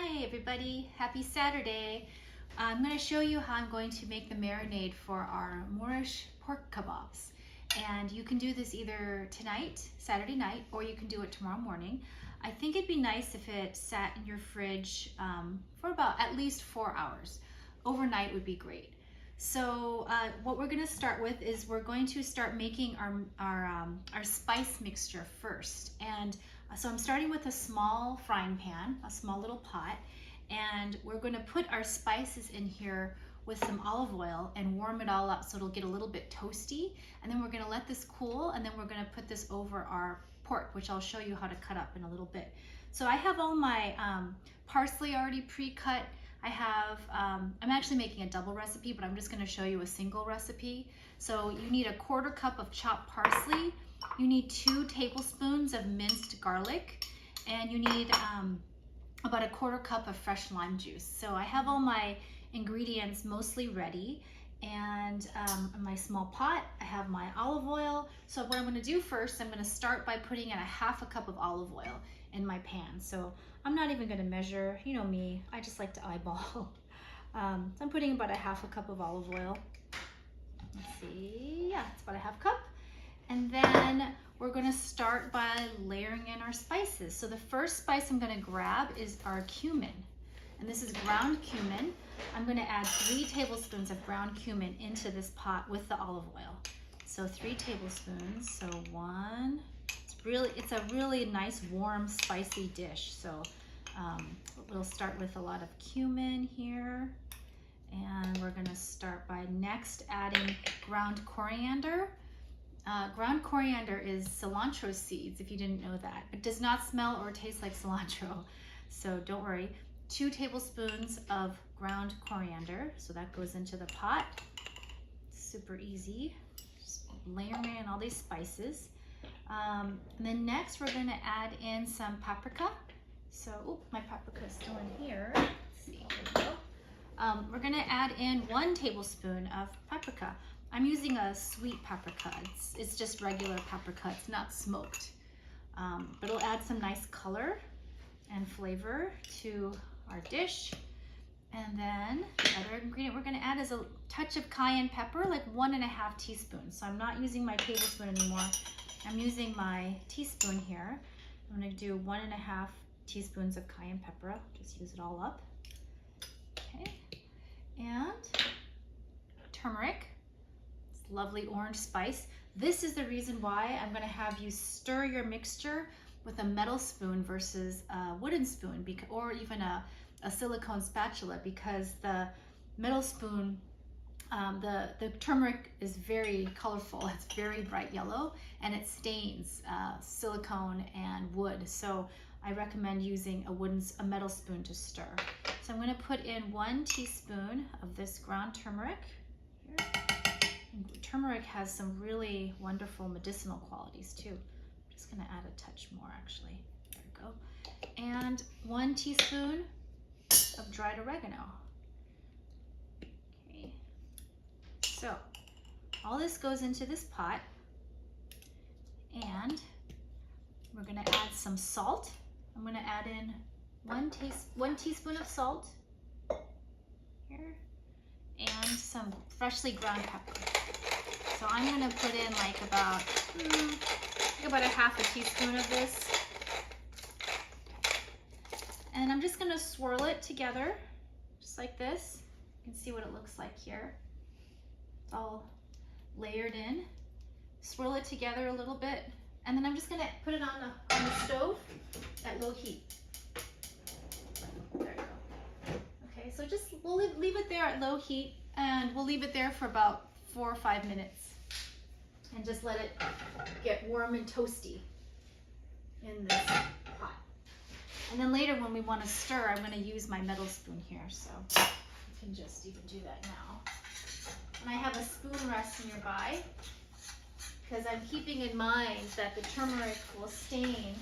Hi everybody, happy Saturday. I'm going to show you how I'm going to make the marinade for our Moorish pork kabobs. And you can do this either tonight, Saturday night, or you can do it tomorrow morning. I think it'd be nice if it sat in your fridge for about at least 4 hours. Overnight would be great. So what we're going to start with is we're going to start making our spice mixture first. And so I'm starting with a small frying pan, a small little pot, and we're going to put our spices in here with some olive oil and warm it all up so it'll get a little bit toasty. And then we're going to let this cool, and then we're going to put this over our pork, which I'll show you how to cut up in a little bit. So I have all my parsley already pre-cut. I have, I'm actually making a double recipe, but I'm just going to show you a single recipe. So you need a 1/4 cup of chopped parsley. You need 2 tablespoons of minced garlic, and you need about a 1/4 cup of fresh lime juice. So I have all my ingredients mostly ready, and in my small pot I have my olive oil. So what I'm going to do first, I'm going to start by putting in a 1/2 cup of olive oil in my pan. So I'm not even going to measure, you know me, I just like to eyeball. So I'm putting about a 1/2 cup of olive oil. Let's see, yeah, it's about a 1/2 cup. And then we're going to start by layering in our spices. So the first spice I'm going to grab is our cumin. And this is ground cumin. I'm going to add 3 tablespoons of ground cumin into this pot with the olive oil. So 3 tablespoons, so 1. It's a really nice, warm, spicy dish. So we'll start with a lot of cumin here. And we're going to start by next adding ground coriander. Ground coriander is cilantro seeds, if you didn't know that. It does not smell or taste like cilantro, so don't worry. 2 tablespoons of ground coriander, so that goes into the pot. Super easy. Just layering in all these spices. And then next we're going to add in some paprika. So, my paprika is still in here. Let's see, here we go. We're going to add in 1 tablespoon of paprika. I'm using a sweet paprika. It's just regular paprika. It's not smoked. But it'll add some nice color and flavor to our dish. And then the other ingredient we're going to add is a touch of cayenne pepper, like 1½ teaspoons. So I'm not using my tablespoon anymore. I'm using my teaspoon here. I'm going to do 1½ teaspoons of cayenne pepper. Just use it all up. Okay. And turmeric. Lovely orange spice. This is the reason why I'm going to have you stir your mixture with a metal spoon versus a wooden spoon, or even a silicone spatula, because the metal spoon, the turmeric is very colorful. It's very bright yellow, and it stains silicone and wood. So I recommend using a metal spoon to stir. So I'm going to put in 1 teaspoon of this ground turmeric here. Turmeric has some really wonderful medicinal qualities too. I'm just going to add a touch more actually. There we go. And 1 teaspoon of dried oregano. Okay. So all this goes into this pot, and we're going to add some salt. I'm going to add in 1 teaspoon of salt here, and some freshly ground pepper. So I'm going to put in like about a 1/2 teaspoon of this. And I'm just going to swirl it together, just like this. You can see what it looks like here. It's all layered in. Swirl it together a little bit, and then I'm just going to put it on the stove at low heat. There you go. Okay, so just we'll leave it there at low heat, and we'll leave it there for about 4 or 5 minutes, and just let it get warm and toasty in this pot. And then later when we want to stir, I'm going to use my metal spoon here, so you can just even do that now. And I have a spoon rest nearby, because I'm keeping in mind that the turmeric will stain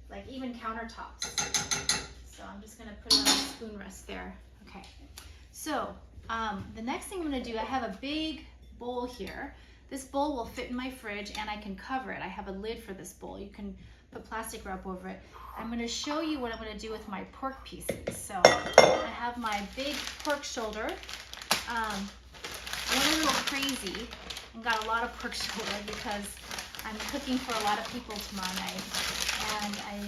like even countertops. So I'm just going to put it on the spoon rest there. Okay. So the next thing I'm going to do, I have a big bowl here. This bowl will fit in my fridge, and I can cover it. I have a lid for this bowl. You can put plastic wrap over it. I'm going to show you what I'm going to do with my pork pieces. So I have my big pork shoulder. I went a little crazy and got a lot of pork shoulder because I'm cooking for a lot of people tomorrow night and I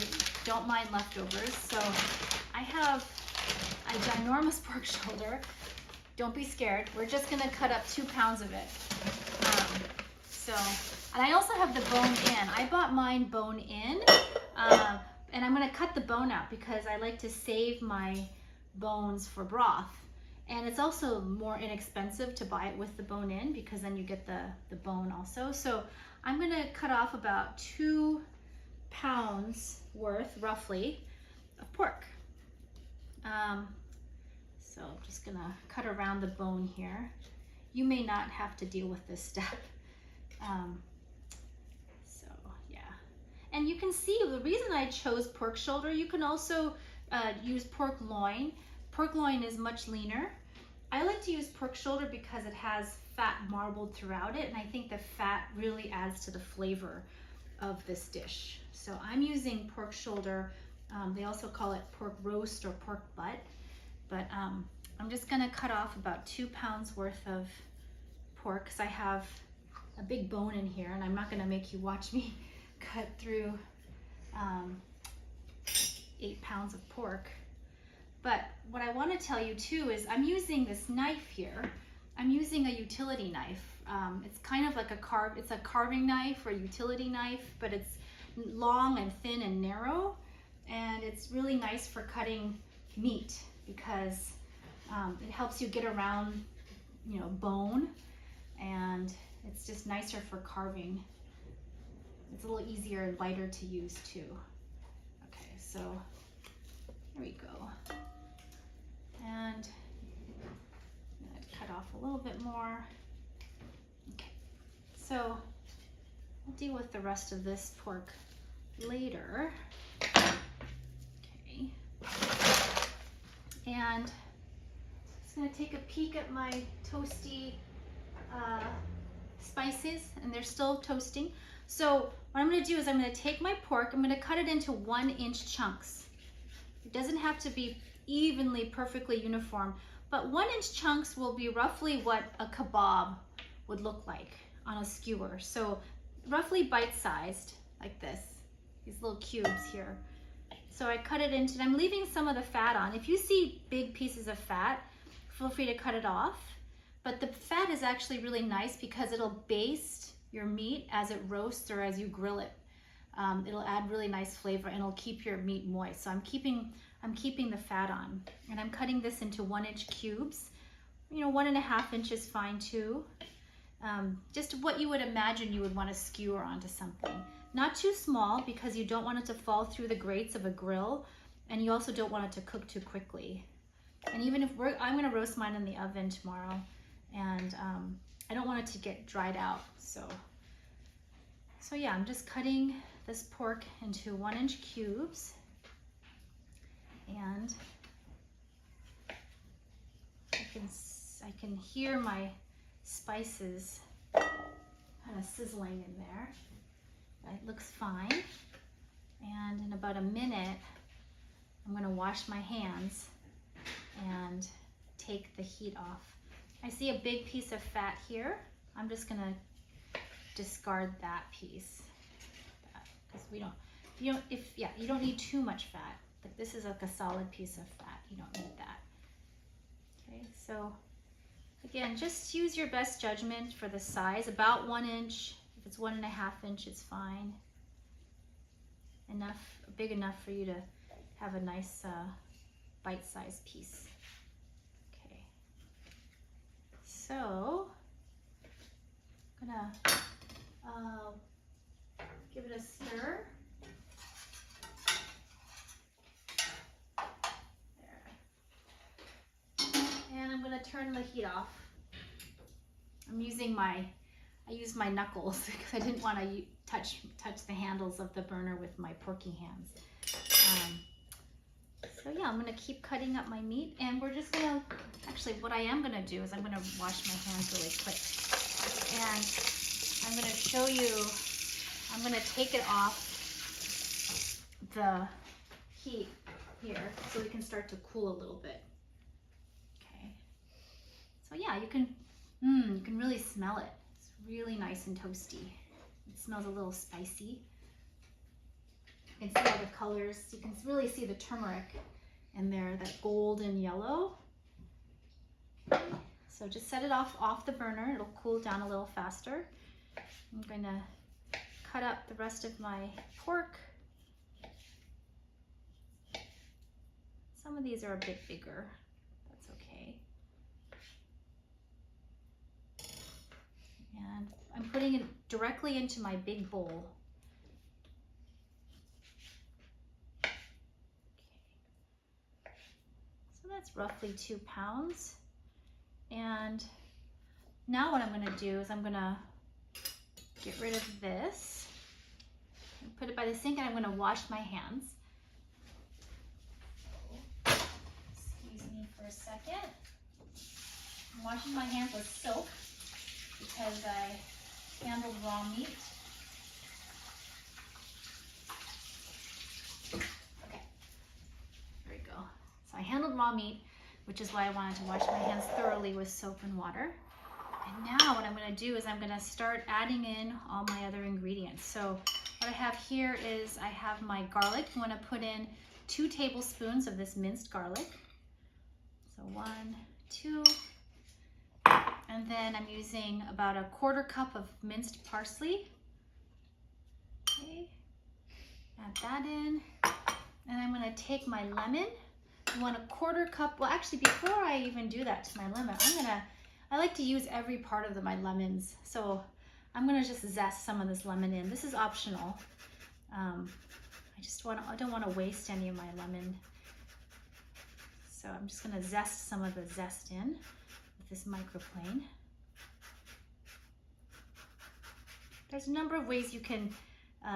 don't mind leftovers. So I have a ginormous pork shoulder. Don't be scared. We're just going to cut up 2 pounds of it. And I also have the bone in. I bought mine bone in, and I'm going to cut the bone out because I like to save my bones for broth. And it's also more inexpensive to buy it with the bone in because then you get the bone also. So I'm going to cut off about 2 pounds worth, roughly, of pork. So I'm just going to cut around the bone here. You may not have to deal with this step. So yeah, and you can see the reason I chose pork shoulder. You can also use pork loin. Pork loin is much leaner. I like to use pork shoulder because it has fat marbled throughout it, and I think the fat really adds to the flavor of this dish. So I'm using pork shoulder. They also call it pork roast or pork butt, but I'm just gonna cut off about 2 pounds worth of pork because I have a big bone in here, and I'm not going to make you watch me cut through 8 pounds of pork. But what I want to tell you too is I'm using this knife here. I'm using a utility knife. It's kind of like it's a carving knife or utility knife, but it's long and thin and narrow, and it's really nice for cutting meat because it helps you get around, bone, and it's just nicer for carving. It's a little easier and lighter to use too. Okay, so here we go. And I'm gonna cut off a little bit more. Okay, so I'll deal with the rest of this pork later. Okay, and I'm just gonna take a peek at my toasty spices, and they're still toasting. So what I'm going to do is I'm going to take my pork, I'm going to cut it into 1-inch chunks. It doesn't have to be evenly, perfectly uniform, but 1-inch chunks will be roughly what a kebab would look like on a skewer. So roughly bite-sized, like this, these little cubes here. So I cut it into, I'm leaving some of the fat on. If you see big pieces of fat, feel free to cut it off. But the fat is actually really nice because it'll baste your meat as it roasts or as you grill it. It'll add really nice flavor and it'll keep your meat moist. So I'm keeping the fat on, and I'm cutting this into 1-inch cubes. 1.5 inches is fine too. Just what you would imagine you would want to skewer onto something. Not too small because you don't want it to fall through the grates of a grill, and you also don't want it to cook too quickly. And even if I'm going to roast mine in the oven tomorrow. And I don't want it to get dried out. So yeah, I'm just cutting this pork into 1-inch cubes, and I can hear my spices kind of sizzling in there. It looks fine. And in about a minute, I'm going to wash my hands and take the heat off. I see a big piece of fat here. I'm just gonna discard that piece because you don't need too much fat. Like this is like a solid piece of fat. You don't need that. Okay, so again, just use your best judgment for the size. About 1 inch. If it's 1.5 inch, it's fine. Big enough for you to have a nice bite-sized piece. So I'm gonna give it a stir. There. And I'm gonna turn the heat off. I used my knuckles because I didn't want to touch the handles of the burner with my porky hands. So yeah, I'm gonna keep cutting up my meat, and we're just gonna, actually what I am gonna do is I'm gonna wash my hands really quick. And I'm gonna show you, I'm gonna take it off the heat here so we can start to cool a little bit. Okay. So yeah, you can really smell it. It's really nice and toasty. It smells a little spicy. You can see all the colors. You can really see the turmeric in there, that golden yellow. Okay. So just set it off the burner. It'll cool down a little faster. I'm going to cut up the rest of my pork. Some of these are a bit bigger. That's okay. And I'm putting it directly into my big bowl. Okay. So that's roughly 2 pounds. And now what I'm going to do is I'm going to get rid of this, put it by the sink, and I'm going to wash my hands. Excuse me for a second. I'm washing my hands with soap because I handled raw meat. Okay, there we go. So I handled raw meat, which is why I wanted to wash my hands thoroughly with soap and water. And now what I'm going to do is I'm going to start adding in all my other ingredients. So what I have here is I have my garlic. I'm going to put in 2 tablespoons of this minced garlic. So 1, 2, and then I'm using about a 1/4 cup of minced parsley. Okay, add that in. And I'm going to take my lemon. You want a 1/4 cup. Well, actually, before I even do that to my lemon, I like to use every part of my lemons. So I'm gonna just zest some of this lemon in. This is optional. I don't want to waste any of my lemon. So I'm just gonna zest some of the zest in with this microplane. There's a number of ways you can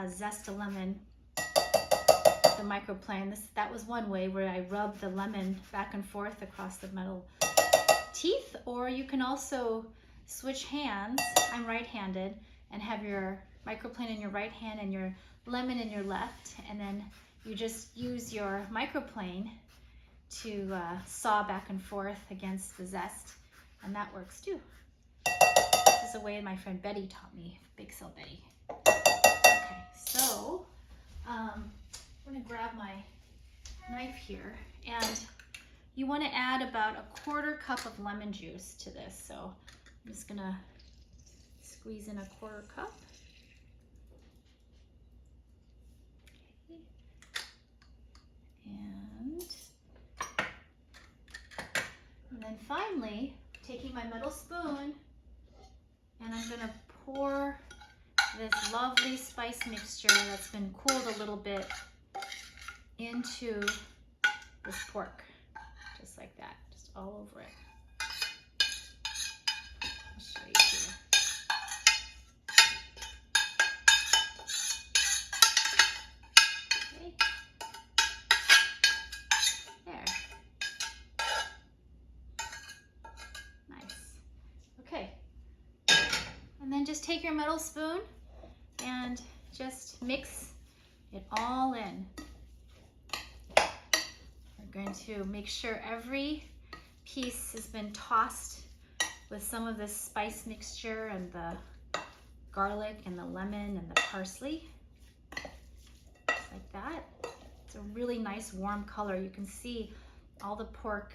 zest a lemon with the microplane. That was one way where I rubbed the lemon back and forth across the metal teeth, or you can also switch hands. I'm right-handed, and have your microplane in your right hand and your lemon in your left, and then you just use your microplane to saw back and forth against the zest, and that works too. This is a way my friend Betty taught me, Big Cell Betty. Okay, so I'm gonna grab my knife here, and you want to add about a 1/4 cup of lemon juice to this. So I'm just gonna squeeze in a 1/4 cup. Okay. And then finally, taking my metal spoon, and I'm gonna pour this lovely spice mixture that's been cooled a little bit into this pork. Just like that, just all over it. I'll show you here. Okay. There. Nice. Okay. And then just take your metal spoon and just mix it all in. Going to make sure every piece has been tossed with some of this spice mixture and the garlic and the lemon and the parsley. Just like that. It's a really nice warm color. You can see all the pork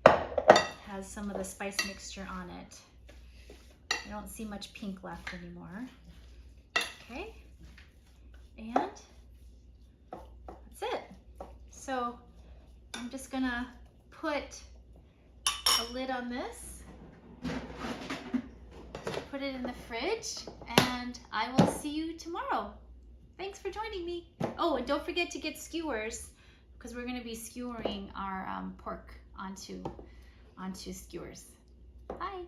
has some of the spice mixture on it. I don't see much pink left anymore. Okay, and that's it. So I'm just gonna put a lid on this, put it in the fridge, and I will see you tomorrow. Thanks for joining me. Oh, and don't forget to get skewers, because we're gonna be skewering our pork onto skewers. Bye.